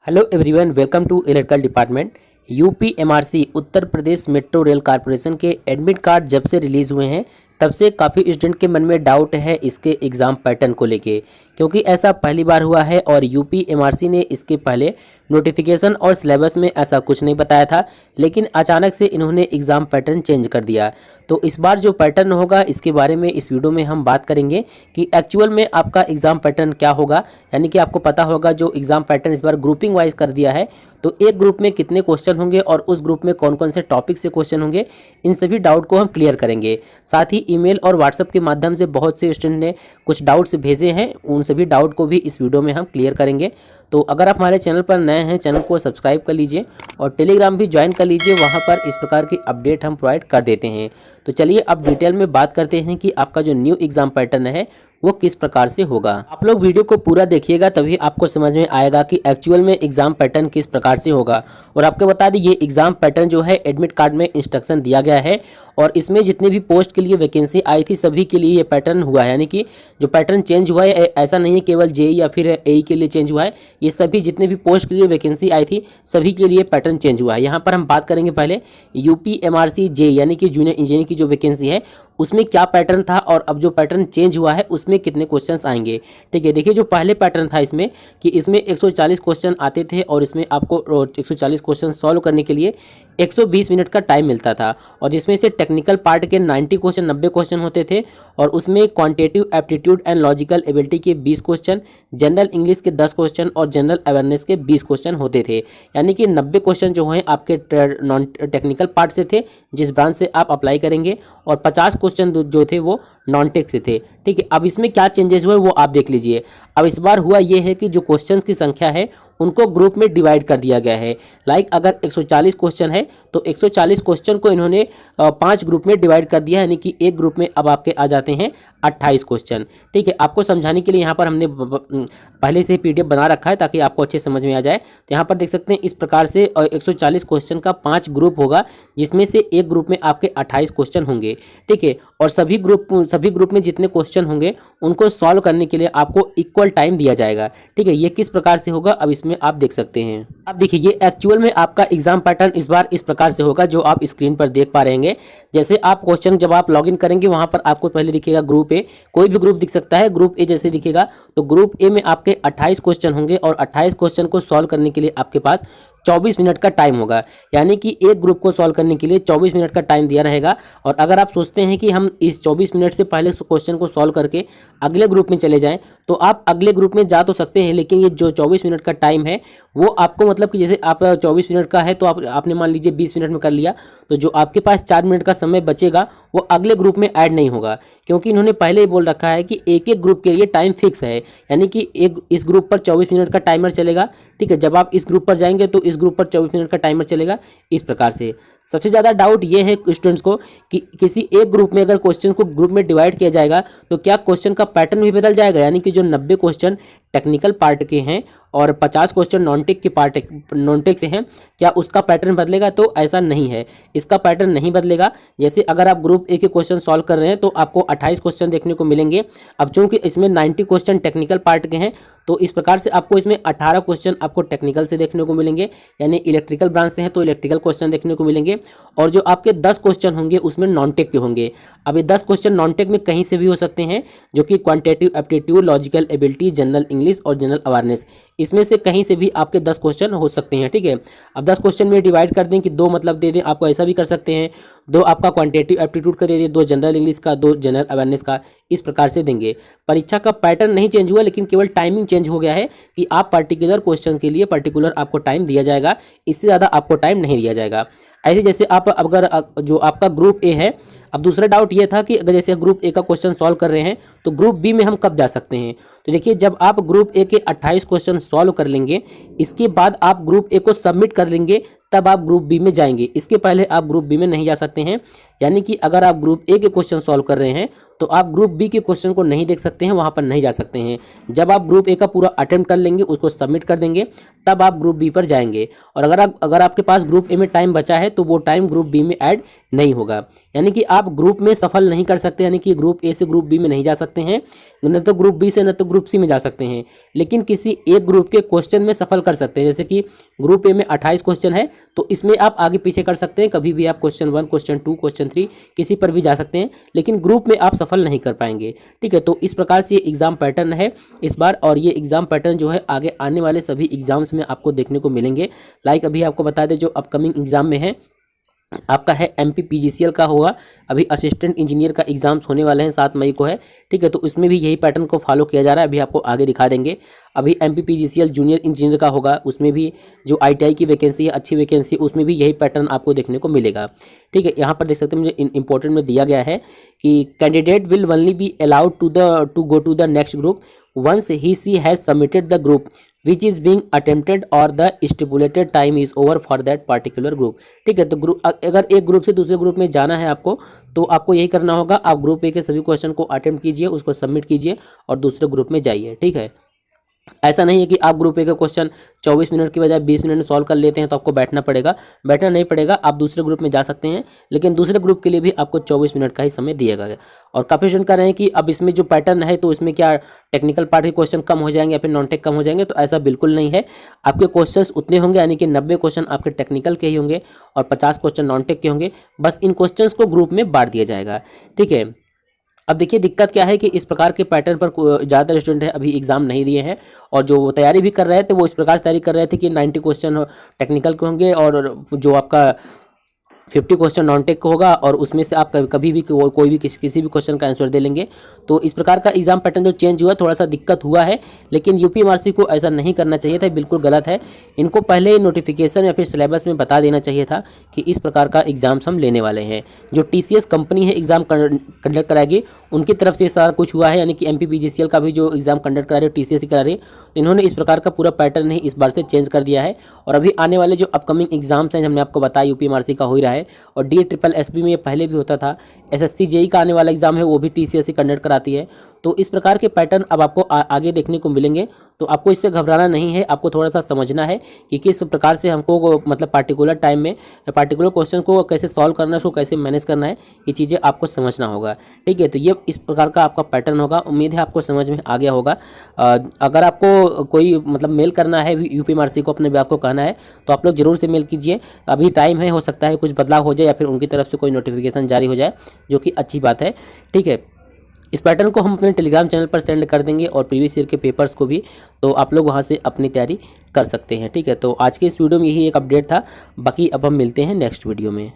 Hello everyone, welcome to electrical department. UPMRC Uttar Pradesh metro rail corporation के admit card जब से release हुए हैं तब से काफ़ी स्टूडेंट के मन में डाउट है इसके एग्ज़ाम पैटर्न को लेके, क्योंकि ऐसा पहली बार हुआ है और यूपीएमआरसी ने इसके पहले नोटिफिकेशन और सिलेबस में ऐसा कुछ नहीं बताया था, लेकिन अचानक से इन्होंने एग्ज़ाम पैटर्न चेंज कर दिया। तो इस बार जो पैटर्न होगा इसके बारे में इस वीडियो में हम बात करेंगे कि एक्चुअल में आपका एग्ज़ाम पैटर्न क्या होगा। यानी कि आपको पता होगा जो एग्ज़ाम पैटर्न इस बार ग्रुपिंग वाइज कर दिया है, तो एक ग्रुप में कितने क्वेश्चन होंगे और उस ग्रुप में कौन कौन से टॉपिक से क्वेश्चन होंगे, इन सभी डाउट को हम क्लियर करेंगे। साथ ही ईमेल और व्हाट्सएप के माध्यम से बहुत से स्टूडेंट ने कुछ डाउट्स भेजे हैं, उन सभी डाउट को भी इस वीडियो में हम क्लियर करेंगे। तो अगर आप हमारे चैनल पर नए हैं, चैनल को सब्सक्राइब कर लीजिए और टेलीग्राम भी ज्वाइन कर लीजिए, वहाँ पर इस प्रकार की अपडेट हम प्रोवाइड कर देते हैं। तो चलिए अब डिटेल में बात करते हैं कि आपका जो न्यू एग्ज़ाम पैटर्न है वो किस प्रकार से होगा। आप लोग वीडियो को पूरा देखिएगा, तभी आपको समझ में आएगा कि एक्चुअल में एग्ज़ाम पैटर्न किस प्रकार से होगा। और आपको बता दें ये एग्ज़ाम पैटर्न जो है एडमिट कार्ड में इंस्ट्रक्शन दिया गया है और इसमें जितने भी पोस्ट के लिए वैकेंसी आई थी सभी के लिए ये पैटर्न हुआ है। यानी कि जो पैटर्न चेंज हुआ है ऐसा नहीं है केवल जेई या फिर एई के लिए चेंज हुआ है, ये सभी जितने भी पोस्ट के लिए वैकेंसी आई थी सभी के लिए पैटर्न चेंज हुआ है। यहाँ पर हम बात करेंगे पहले यूपीएमआरसी जेई यानी कि जूनियर इंजीनियरिंग की जो वैकेंसी है उसमें क्या पैटर्न था और अब जो पैटर्न चेंज हुआ है उसमें कितने क्वेश्चंस आएंगे। ठीक है, देखिए जो पहले पैटर्न था इसमें कि इसमें 140 क्वेश्चन आते थे और इसमें आपको 140 क्वेश्चन सॉल्व करने के लिए 120 मिनट का टाइम मिलता था, और जिसमें से टेक्निकल पार्ट के 90 क्वेश्चन 90 क्वेश्चन होते थे और उसमें quantitative aptitude and logical ability के 20 क्वेश्चन, जनरल इंग्लिश के 10 क्वेश्चन और जनरल अवेयरनेस के 20 क्वेश्चन होते थे। यानी कि 90 क्वेश्चन जो हैं आपके नॉन टेक्निकल पार्ट से थे जिस ब्रांच से आप अप्लाई करेंगे, और 50 क्वेश्चन जो थे वो नॉन टेक से थे। ठीक है, अब इसमें क्या चेंजेस हुए वो आप देख लीजिए। अब इस बार हुआ ये है कि जो क्वेश्चंस की संख्या है उनको ग्रुप में डिवाइड कर दिया गया है। लाइक अगर 140 क्वेश्चन है तो 140 क्वेश्चन को इन्होंने 5 ग्रुप में डिवाइड कर दिया, यानी कि एक ग्रुप में अब आपके आ जाते हैं 28 क्वेश्चन। ठीक है, आपको समझाने के लिए यहाँ पर हमने पहले से पीडीएफ बना रखा है ताकि आपको अच्छे समझ में आ जाए। तो यहाँ पर देख सकते हैं इस प्रकार से 140 क्वेश्चन का 5 ग्रुप होगा, जिसमें से एक ग्रुप में आपके 28 क्वेश्चन होंगे। ठीक है, और सभी ग्रुप में जितने क्वेश्चन होंगे उनको सॉल्व करने के लिए आपको इक्वल टाइम दिया जाएगा। ठीक है, ये किस प्रकार से होगा अब इसमें आप देख सकते हैं। अब देखिए ये एक्चुअल में आपका एग्जाम पैटर्न इस बार इस प्रकार से होगा जो आप स्क्रीन पर देख पा रहे हैं। जैसे आप क्वेश्चन जब आप लॉगिन करेंगे वहां पर आपको पहले दिखेगा ग्रुप ए, कोई भी ग्रुप दिख सकता है, ग्रुप ए जैसे दिखेगा तो ग्रुप ए में आपके 28 क्वेश्चन होंगे और 28 क्वेश्चन को सॉल्व करने के लिए आपके पास 24 मिनट का टाइम होगा। यानी कि एक ग्रुप को सॉल्व करने के लिए 24 मिनट का टाइम दिया रहेगा। और अगर आप सोचते हैं कि हम इस 24 मिनट से पहले क्वेश्चन को सॉल्व करके अगले ग्रुप में चले जाएं तो आप अगले ग्रुप में जा तो सकते हैं, लेकिन ये जो 24 मिनट का टाइम है वो आपको मतलब कि जैसे आप 24 मिनट का है तो आपने मान लीजिए 20 मिनट में कर लिया, तो जो आपके पास 4 मिनट का समय बचेगा वो अगले ग्रुप में ऐड नहीं होगा, क्योंकि इन्होंने पहले ही बोल रखा है कि एक एक ग्रुप के लिए टाइम फिक्स है। यानी कि इस ग्रुप पर 24 मिनट का टाइमर चलेगा। ठीक है, जब आप इस ग्रुप पर जाएंगे तो इस ग्रुप पर 24 मिनट का टाइमर चलेगा। इस प्रकार से सबसे ज़्यादा डाउट ये है स्टूडेंट्स को कि किसी एक ग्रुप में अगर क्वेश्चन को ग्रुप में डिवाइड किया जाएगा तो क्या क्वेश्चन का पैटर्न भी बदल जाएगा। यानी कि जो 90 क्वेश्चन टेक्निकल पार्ट के हैं और 50 क्वेश्चन नॉन टेक से हैं, क्या उसका पैटर्न बदलेगा? तो ऐसा नहीं है, इसका पैटर्न नहीं बदलेगा। जैसे अगर आप ग्रुप ए के क्वेश्चन सॉल्व कर रहे हैं तो आपको 28 क्वेश्चन देखने को मिलेंगे। अब चूंकि इसमें 90 क्वेश्चन टेक्निकल पार्ट के हैं तो इस प्रकार से आपको इसमें 18 क्वेश्चन आपको टेक्निकल से देखने को मिलेंगे, यानी इलेक्ट्रिकल ब्रांच से है तो इलेक्ट्रिकल क्वेश्चन देखने को मिलेंगे। और जो आपके 10 क्वेश्चन होंगे उसमें नॉन टेक के होंगे। अब ये 10 क्वेश्चन नॉन टेक में कहीं से भी हो सकते हैं, जो कि quantitative aptitude, logical ability, general English और जनरल अवेयरनेस, इसमें से कहीं से भी आपके 10 क्वेश्चन हो सकते हैं। ठीक है, अब 10 क्वेश्चन में डिवाइड कर दें कि 2 मतलब दे दें, आपको ऐसा भी कर सकते हैं 2 आपका क्वांटिटेटिव एप्टीट्यूड का दे दें, 2 जनरल इंग्लिश का, 2 जनरल अवेयरनेस का, इस प्रकार से देंगे। परीक्षा का पैटर्न नहीं चेंज हुआ, लेकिन केवल टाइमिंग चेंज हो गया है कि आप पर्टिकुलर क्वेश्चन के लिए पर्टिकुलर आपको टाइम दिया जाएगा, इससे ज़्यादा आपको टाइम नहीं दिया जाएगा। ऐसे जैसे आप अगर जो आपका ग्रुप ए है, अब दूसरा डाउट ये था कि अगर जैसे ग्रुप ए का क्वेश्चन सॉल्व कर रहे हैं तो ग्रुप बी में हम कब जा सकते हैं। तो देखिए जब आप ग्रुप ए के 28 क्वेश्चन सॉल्व कर लेंगे इसके बाद आप ग्रुप ए को सबमिट कर लेंगे तब आप ग्रुप बी में जाएंगे। इसके पहले आप ग्रुप बी में नहीं जा सकते हैं। यानी कि अगर आप ग्रुप ए के क्वेश्चन सॉल्व कर रहे हैं तो आप ग्रुप बी के क्वेश्चन को नहीं देख सकते हैं, वहां पर नहीं जा सकते हैं। जब आप ग्रुप ए का पूरा अटेम्प्ट कर लेंगे, उसको सबमिट कर देंगे, तब आप ग्रुप बी पर जाएंगे। और अगर आपके पास ग्रुप ए में टाइम बचा है तो वो टाइम ग्रुप बी में ऐड नहीं होगा। यानी कि आप ग्रुप में सफल नहीं कर सकते, यानी कि ग्रुप ए से ग्रुप बी में नहीं जा सकते हैं, न तो ग्रुप बी से न तो ग्रुप सी में जा सकते हैं, लेकिन किसी एक ग्रुप के क्वेश्चन में सफल कर सकते हैं। जैसे कि ग्रुप ए में 28 क्वेश्चन है तो इसमें आप आगे पीछे कर सकते हैं, कभी भी आप क्वेश्चन 1, क्वेश्चन 2, क्वेश्चन 3 किसी पर भी जा सकते हैं, लेकिन ग्रुप में आप सफल नहीं कर पाएंगे। ठीक है, तो इस प्रकार से ये एग्जाम पैटर्न है इस बार, और ये एग्जाम पैटर्न जो है आगे आने वाले सभी एग्जाम्स में आपको देखने को मिलेंगे। लाइक अभी आपको बता दें, जो अपकमिंग एग्जाम में है आपका है एमपी पीजीसीएल का होगा, अभी असिस्टेंट इंजीनियर का एग्जाम्स होने वाले हैं, 7 मई को है। ठीक है, तो इसमें भी यही पैटर्न को फॉलो किया जा रहा है, अभी आपको आगे दिखा देंगे। अभी एमपी पीजीसीएल जूनियर इंजीनियर का होगा, उसमें भी जो आईटीआई की वैकेंसी है, अच्छी वैकेंसी, उसमें भी यही पैटर्न आपको देखने को मिलेगा। ठीक है, यहाँ पर देख सकते हैं मुझे इंपॉर्टेंट में दिया गया है कि candidate will only be allowed to go to the next group once he she has submitted the group which is being attempted or the stipulated time is over for that particular group। ठीक है, तो group अगर एक group से दूसरे group में जाना है आपको, तो आपको यही करना होगा, आप ग्रुप ए के सभी क्वेश्चन को अटेम्प्ट कीजिए, उसको सबमिट कीजिए और दूसरे ग्रुप में जाइए। ठीक है, ऐसा नहीं है कि आप ग्रुप ए का क्वेश्चन 24 मिनट की बजाय 20 मिनट में सॉल्व कर लेते हैं तो आपको बैठना नहीं पड़ेगा, आप दूसरे ग्रुप में जा सकते हैं, लेकिन दूसरे ग्रुप के लिए भी आपको 24 मिनट का ही समय दिया गया है। और काफ़ी स्टूडेंट कह रहे हैं कि अब इसमें जो पैटर्न है तो इसमें क्या टेक्निकल पार्ट के क्वेश्चन कम हो जाएंगे या फिर नॉन टेक कम हो जाएंगे, तो ऐसा बिल्कुल नहीं है। आपके क्वेश्चन उतने होंगे, यानी कि 90 क्वेश्चन आपके टेक्निकल के ही होंगे और 50 क्वेश्चन नॉन टेक के होंगे। बस इन क्वेश्चन को ग्रुप में बांट दिया जाएगा। ठीक है, अब देखिए दिक्कत क्या है कि इस प्रकार के पैटर्न पर ज़्यादातर स्टूडेंट है अभी एग्जाम नहीं दिए हैं, और जो तैयारी भी कर रहे थे वो इस प्रकार से तैयारी कर रहे थे कि 90 क्वेश्चन टेक्निकल के होंगे और जो आपका 50 क्वेश्चन नॉन टेक होगा, और उसमें से आप कभी भी कोई भी किसी भी क्वेश्चन का आंसर दे लेंगे। तो इस प्रकार का एग्जाम पैटर्न जो चेंज हुआ, थोड़ा सा दिक्कत हुआ है, लेकिन यूपीएमआरसी को ऐसा नहीं करना चाहिए था, बिल्कुल गलत है। इनको पहले नोटिफिकेशन या फिर सिलेबस में बता देना चाहिए था कि इस प्रकार का एग्जाम्स हम लेने वाले हैं। जो टीसीएस कंपनी है एग्जाम कंडक्ट कराएगी, उनकी तरफ से सारा कुछ हुआ है, यानी कि एमपी पीजीसीएल का भी जो एग्जाम कंडक्ट करा रही है टीसीएस ही करा रही है, तो इन्होंने इस प्रकार का पूरा पैटर्न ही इस बार से चेंज कर दिया है। और अभी आने वाले जो अपकमिंग एग्जाम्स हैं, हमने आपको बताया यूपीएमआरसी का हो ही रहा है, और DSSB में ये पहले भी होता था। SSC जेई का आने वाला एग्जाम है वो भी टीसीएस ही कंडक्ट कराती है। तो इस प्रकार के पैटर्न अब आपको आगे देखने को मिलेंगे, तो आपको इससे घबराना नहीं है, आपको थोड़ा सा समझना है कि किस प्रकार से हमको मतलब पार्टिकुलर टाइम में पार्टिकुलर क्वेश्चन को कैसे सॉल्व करना है, उसको कैसे मैनेज करना है, ये चीज़ें आपको समझना होगा। ठीक है, तो ये इस प्रकार का आपका पैटर्न होगा, उम्मीद है आपको समझ में आ गया होगा। अगर आपको कोई मतलब मेल करना है यूपीएमआरसी को, अपने बात को कहना है, तो आप लोग जरूर से मेल कीजिए। अभी टाइम है, हो सकता है कुछ बदलाव हो जाए या फिर उनकी तरफ से कोई नोटिफिकेशन जारी हो जाए, जो कि अच्छी बात है। ठीक है, इस पैटर्न को हम अपने टेलीग्राम चैनल पर सेंड कर देंगे और प्रीवियस ईयर के पेपर्स को भी, तो आप लोग वहां से अपनी तैयारी कर सकते हैं। ठीक है, तो आज के इस वीडियो में यही एक अपडेट था, बाकी अब हम मिलते हैं नेक्स्ट वीडियो में।